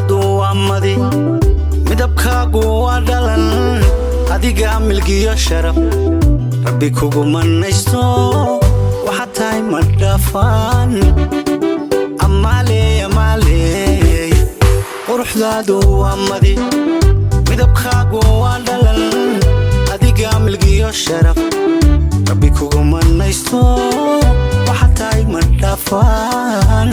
daadu amadi midabkaagu waa dhalan adiga milkiyo sharaf rabbi kugu manaysto waxa tahay madafaan amaale quruxdaadu amadi midabkaagu waa dhalan adiga milkiyo sharaf rabbi kugu manaysto waxa tahay madafaan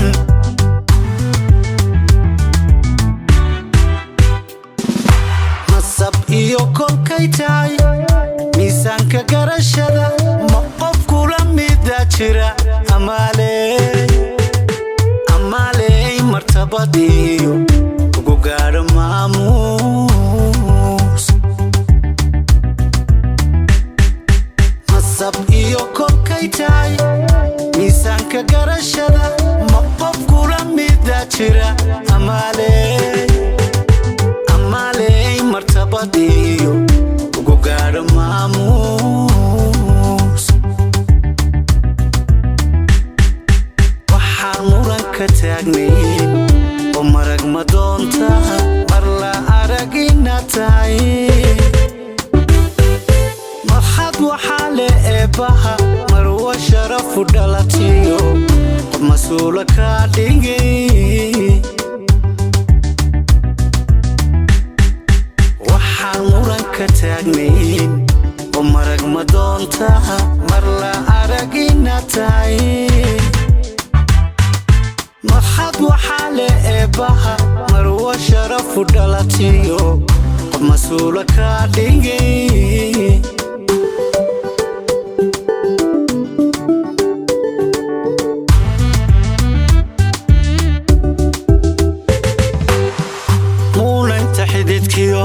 iyo kolkay tahay miisaanka garashada ma qof kula mida jira amaale martabadiyo ugu gaadho maamuus masab iyo kolkay tahay miisaanka garashada ma qof kula mida jira amaale martabadiyo ugu gaadho maamuus waxaan muran ka taagnayn oo marag ma doonta mar la arag inaad tahay marxad waxaa le eebbaha marwa sharafu dhalatiyo qof mas-uula kaa dhigay muran ka taagnayn oo marag ma doonta mar la arag inaad tahay marxad waxaa le eebbaha marwa sharafu dhalatiyo qof mas-uula kaa dhigay muunanta xididkiyo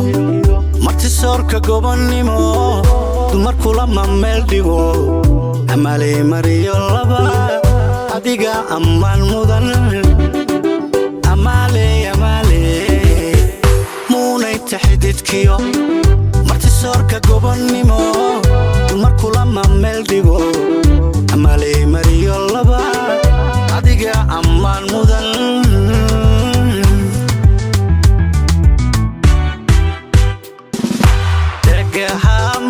martisoorka gobonnimo dumarku lama meel dhigo amaale mariyo laba adiga ammaan mudan amaale muunayta xididkiyo martisoorka gobonnimo dumarku lama meel dhigo amaale mariyo laba adiga ammaan mudan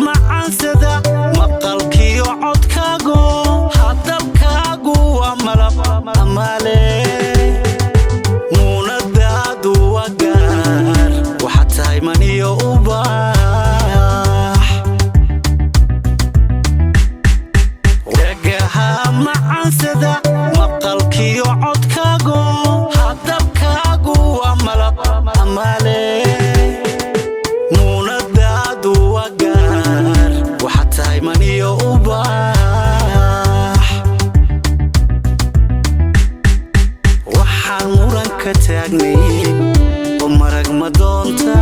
macansada maqalkiyo codkaago hadalkaagu waa malab amaale muunadaadu waa gaar waxa tahay maniyo ubaax dhagaha macansada maqalkiyo codkaago hadalkaagu waa malab amaale waxaan muran ka taagnayn oo marag ma doonta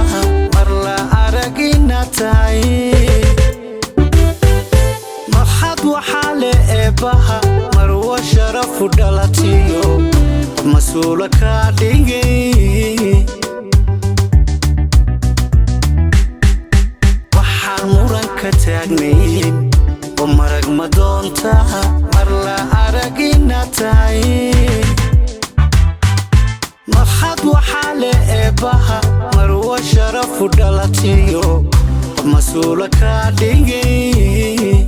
mar la arag inaad tahay marxad waxaa le eebbaha marwa sharafu dhalatiyo qof mas-uula kaa dhigay waxaan muran ka taagnayn oo marag ma doonta mar la arag inaad tahay marxad waxaa le eebbaha marwa sharafu dhalatiyo qof mas-uula kaa dhigay